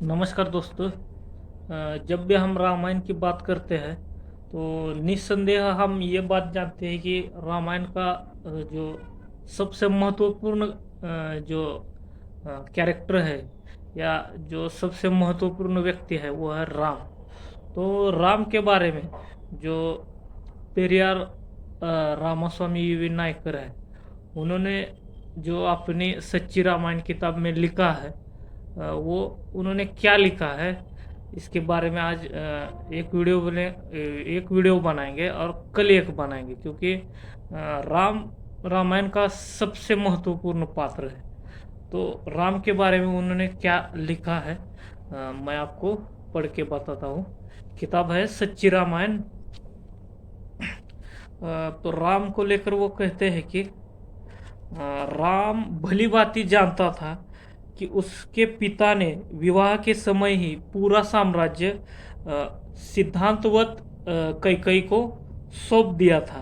नमस्कार दोस्तों। जब भी हम रामायण की बात करते हैं तो निस्संदेह हम ये बात जानते हैं कि रामायण का जो सबसे महत्वपूर्ण जो कैरेक्टर है या जो सबसे महत्वपूर्ण व्यक्ति है वो है राम। तो राम के बारे में जो पेरियार रामास्वामी वी नायकर है, उन्होंने जो अपनी सच्ची रामायण किताब में लिखा है, वो उन्होंने क्या लिखा है इसके बारे में आज एक वीडियो बनाएंगे और कल एक बनाएंगे, क्योंकि राम रामायण का सबसे महत्वपूर्ण पात्र है। तो राम के बारे में उन्होंने क्या लिखा है, मैं आपको पढ़ के बताता हूँ। किताब है सच्ची रामायण। तो राम को लेकर वो कहते हैं कि राम भली भांति जानता था कि उसके पिता ने विवाह के समय ही पूरा साम्राज्य सिद्धांतवत कैकई को सौंप दिया था।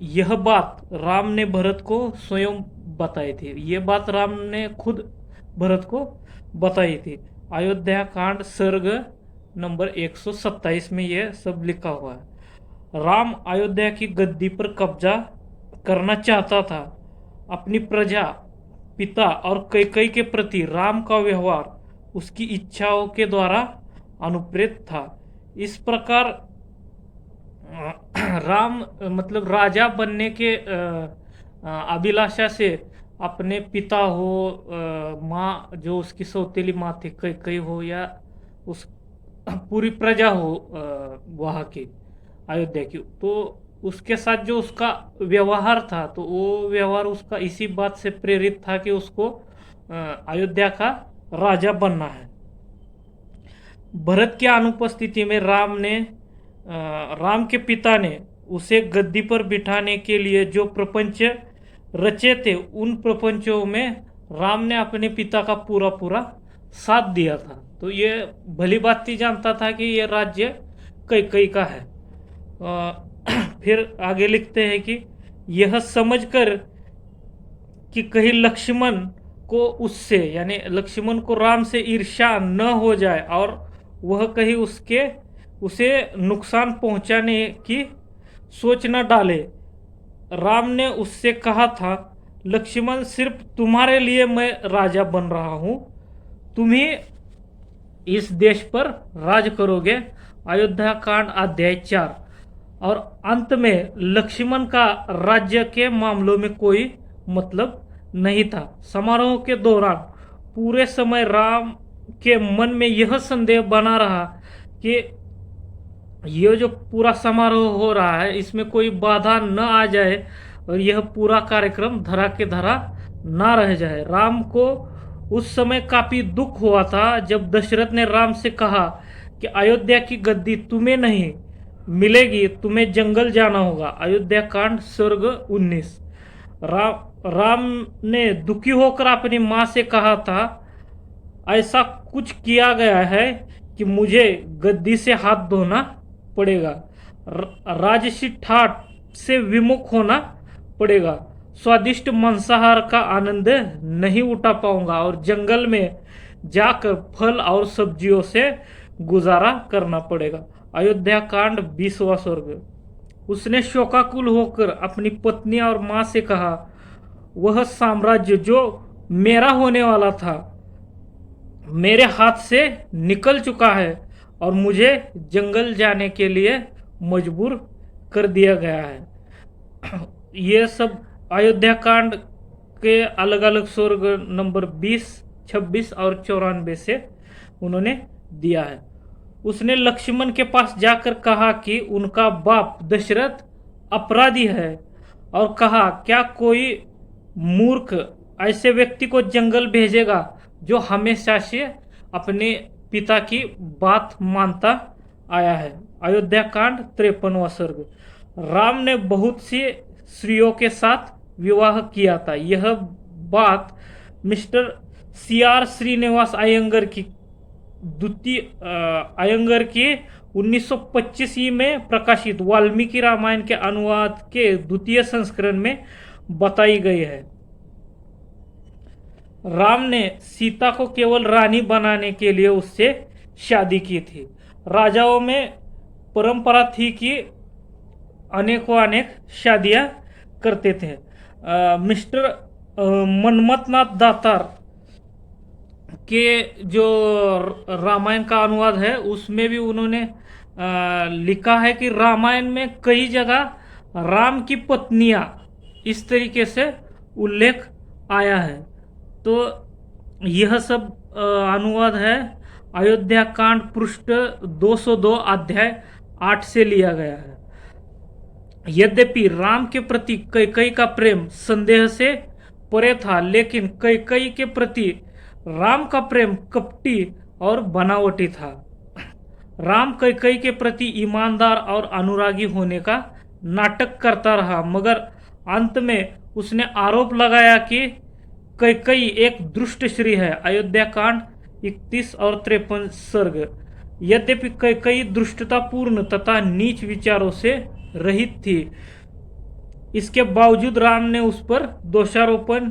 यह बात राम ने भरत को स्वयं बताई थी। ये बात राम ने खुद भरत को बताई थी। अयोध्या कांड सर्ग नंबर 127 में यह सब लिखा हुआ है। राम अयोध्या की गद्दी पर कब्जा करना चाहता था। अपनी प्रजा, पिता और कैकई के प्रति राम का व्यवहार उसकी इच्छाओं के द्वारा अनुप्रेरित था। इस प्रकार राम मतलब राजा बनने के अभिलाषा से अपने पिता हो, माँ जो उसकी सौतेली माँ थी कैकई हो, या उस पूरी प्रजा हो वहाँ की अयोध्या की, तो उसके साथ जो उसका व्यवहार था, तो वो व्यवहार उसका इसी बात से प्रेरित था कि उसको अयोध्या का राजा बनना है। भरत की अनुपस्थिति में राम के पिता ने उसे गद्दी पर बिठाने के लिए जो प्रपंच रचे थे, उन प्रपंचों में राम ने अपने पिता का पूरा पूरा साथ दिया था। तो ये भली बात ही जानता था कि ये राज्य कैकई का है। फिर आगे लिखते हैं कि यह समझकर कि कहीं लक्ष्मण को उससे, यानी लक्ष्मण को राम से ईर्ष्या न हो जाए और वह कहीं उसे नुकसान पहुंचाने की सोच न डाले, राम ने उससे कहा था, लक्ष्मण सिर्फ तुम्हारे लिए मैं राजा बन रहा हूं, तुम ही इस देश पर राज करोगे। अयोध्या कांड अध्याय 4। और अंत में लक्ष्मण का राज्य के मामलों में कोई मतलब नहीं था। समारोह के दौरान पूरे समय राम के मन में यह संदेह बना रहा कि यह जो पूरा समारोह हो रहा है, इसमें कोई बाधा न आ जाए और यह पूरा कार्यक्रम धरा के धरा ना रह जाए। राम को उस समय काफी दुख हुआ था जब दशरथ ने राम से कहा कि अयोध्या की गद्दी तुम्हें नहीं मिलेगी, तुम्हें जंगल जाना होगा। अयोध्या कांड सर्ग 19। राम ने दुखी होकर अपनी माँ से कहा था, ऐसा कुछ किया गया है कि मुझे गद्दी से हाथ धोना पड़ेगा, राजसी ठाट से विमुख होना पड़ेगा, स्वादिष्ट मांसाहार का आनंद नहीं उठा पाऊंगा और जंगल में जाकर फल और सब्जियों से गुजारा करना पड़ेगा। अयोध्या कांड 20वां सर्ग। उसने शोकाकुल होकर अपनी पत्नी और मां से कहा, वह साम्राज्य जो मेरा होने वाला था मेरे हाथ से निकल चुका है और मुझे जंगल जाने के लिए मजबूर कर दिया गया है। ये सब अयोध्या कांड के अलग अलग स्वर्ग नंबर 20, 26 और 94 से उन्होंने दिया है। उसने लक्ष्मण के पास जाकर कहा कि उनका बाप दशरथ अपराधी है और कहा, क्या कोई मूर्ख ऐसे व्यक्ति को जंगल भेजेगा जो हमेशा से अपने पिता की बात मानता आया है। अयोध्या कांड 53वां सर्ग। राम ने बहुत सी स्त्रियों के साथ विवाह किया था। यह बात मिस्टर CR श्रीनिवास अयंगर की द्वितीय अयंगर की 1925 में प्रकाशित वाल्मीकि रामायण के अनुवाद के द्वितीय संस्करण में बताई गई है। राम ने सीता को केवल रानी बनाने के लिए उससे शादी की थी। राजाओं में परंपरा थी कि अनेकों अनेक शादियां करते थे। मिस्टर मनमथनाथ दातार के जो रामायण का अनुवाद है उसमें भी उन्होंने लिखा है कि रामायण में कई जगह राम की पत्नियां इस तरीके से उल्लेख आया है। तो यह सब अनुवाद है अयोध्या कांड पृष्ठ 202 अध्याय 8 से लिया गया है। यद्यपि राम के प्रति कैकेयी का प्रेम संदेह से परे था, लेकिन कैकेयी के प्रति राम का प्रेम कपटी और बनावटी था। राम कैकेयी के प्रति ईमानदार और अनुरागी होने का नाटक करता रहा, मगर अंत में उसने आरोप लगाया कि कैकेयी एक दुष्ट स्त्री है। अयोध्या कांड 31 और 53 सर्ग। यद्यपि कैकेयी दुष्टतापूर्ण तथा नीच विचारों से रहित थी, इसके बावजूद राम ने उस पर दोषारोपण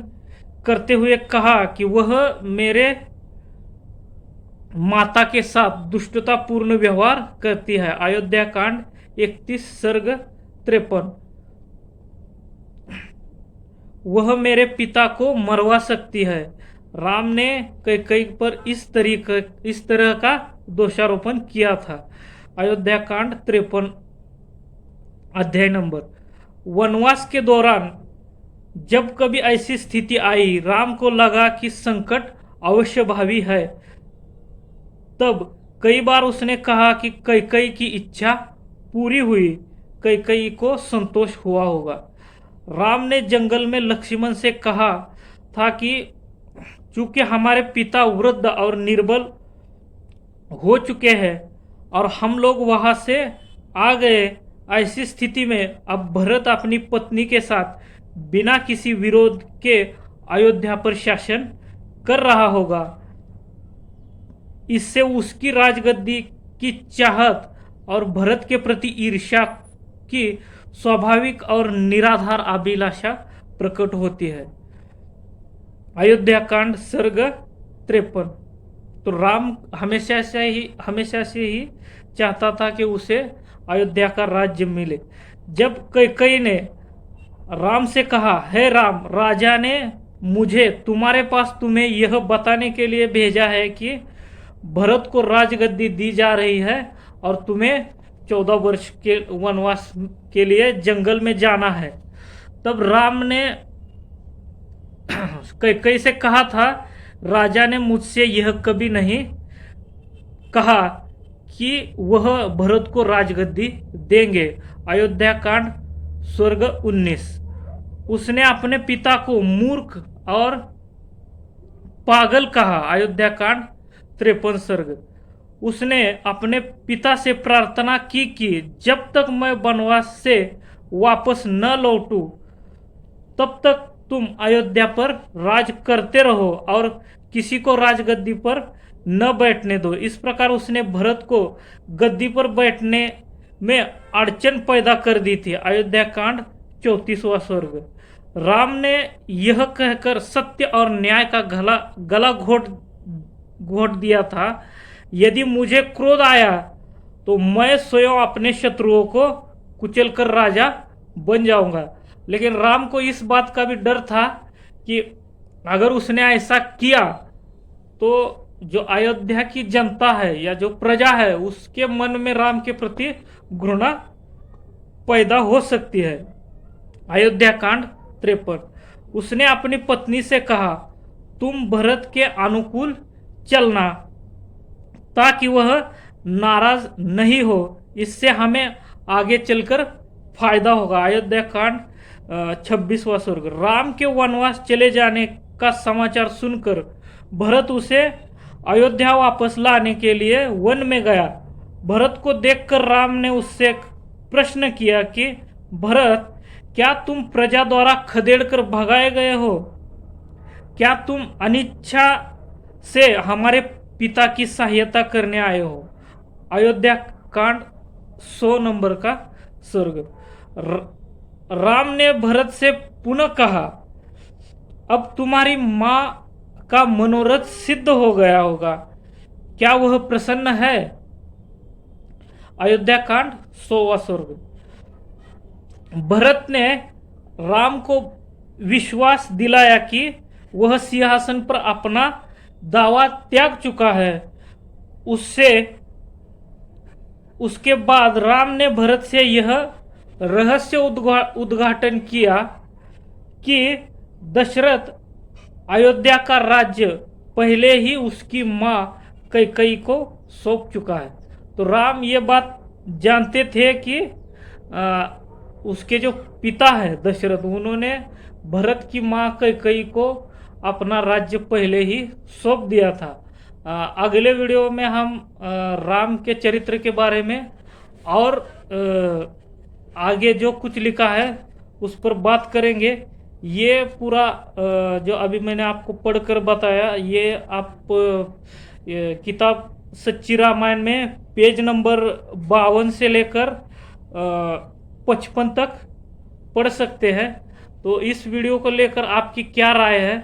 करते हुए कहा कि वह मेरे माता के साथ दुष्टतापूर्ण व्यवहार करती है। अयोध्या कांड 31 सर्ग 53। वह मेरे पिता को मरवा सकती है। राम ने कैकेयी पर इस तरह का दोषारोपण किया था। अयोध्या कांड 53 अध्याय नंबर। वनवास के दौरान जब कभी ऐसी स्थिति आई, राम को लगा कि संकट अवश्य भावी है, तब कई बार उसने कहा कि कैकेयी की इच्छा पूरी हुई, कैकेयी को संतोष हुआ होगा। राम ने जंगल में लक्ष्मण से कहा था कि चूंकि हमारे पिता वृद्ध और निर्बल हो चुके हैं और हम लोग वहां से आ गए, ऐसी स्थिति में अब भरत अपनी पत्नी के साथ बिना किसी विरोध के अयोध्या पर शासन कर रहा होगा। इससे उसकी राजगद्दी की चाहत और भरत के प्रति ईर्ष्या की स्वाभाविक और निराधार अभिलाषा प्रकट होती है। अयोध्या कांड सर्ग 53। तो राम हमेशा से ही चाहता था कि उसे अयोध्या का राज्य मिले। जब कैकेयी ने राम से कहा, हे राम, राजा ने मुझे तुम्हारे पास तुम्हें यह बताने के लिए भेजा है कि भरत को राजगद्दी दी जा रही है और तुम्हें 14 वर्ष के वनवास के लिए जंगल में जाना है। तब राम ने कैकेयी से कहा था, राजा ने मुझसे यह कभी नहीं कहा कि वह भरत को राजगद्दी देंगे। अयोध्या कांड सर्ग 19। उसने अपने पिता को मूर्ख और पागल कहा। अयोध्या कांड 53 सर्ग। उसने अपने पिता से प्रार्थना की कि जब तक मैं वनवास से वापस न लौटूं, तब तक तुम अयोध्या पर राज करते रहो और किसी को राजगद्दी पर न बैठने दो। इस प्रकार उसने भरत को गद्दी पर बैठने में अड़चन पैदा कर दी थी। अयोध्या कांड 34वां सर्ग। राम ने यह कहकर सत्य और न्याय का गला घोट दिया था, यदि मुझे क्रोध आया तो मैं स्वयं अपने शत्रुओं को कुचलकर राजा बन जाऊंगा। लेकिन राम को इस बात का भी डर था कि अगर उसने ऐसा किया तो जो अयोध्या की जनता है या जो प्रजा है उसके मन में राम के प्रति घृणा पैदा हो सकती है। अयोध्या कांड 53। उसने अपनी पत्नी से कहा, तुम भरत के अनुकूल चलना ताकि वह नाराज नहीं हो, इससे हमें आगे चलकर फायदा होगा। अयोध्या कांड 26वां सर्ग। राम के वनवास चले जाने का समाचार सुनकर भरत उसे अयोध्या वापस लाने के लिए वन में गया। भरत को देखकर राम ने उससे प्रश्न किया कि भरत, क्या तुम प्रजा द्वारा खदेड़कर भगाए गए हो? क्या तुम अनिच्छा से हमारे पिता की सहायता करने आए हो? अयोध्या कांड 100 नंबर का सर्ग। राम ने भरत से पुनः कहा, अब तुम्हारी माँ का मनोरथ सिद्ध हो गया होगा। क्या वह प्रसन्न है? अयोध्या कांड 100वां सर्ग। भरत ने राम को विश्वास दिलाया कि वह सिंहासन पर अपना दावा त्याग चुका है। उसके बाद राम ने भरत से यह रहस्य उद्घाटन किया कि दशरथ अयोध्या का राज्य पहले ही उसकी मां कैकेयी को सौंप चुका है। तो राम ये बात जानते थे कि उसके जो पिता है दशरथ, उन्होंने भरत की मां कैकेयी को अपना राज्य पहले ही सौंप दिया था। अगले वीडियो में हम राम के चरित्र के बारे में और आगे जो कुछ लिखा है उस पर बात करेंगे। ये पूरा जो अभी मैंने आपको पढ़कर बताया, ये आप किताब सच्ची रामायण में पेज नंबर 52 से लेकर 55 तक पढ़ सकते हैं। तो इस वीडियो को लेकर आपकी क्या राय है,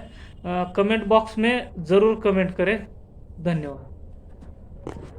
कमेंट बॉक्स में ज़रूर कमेंट करें। धन्यवाद।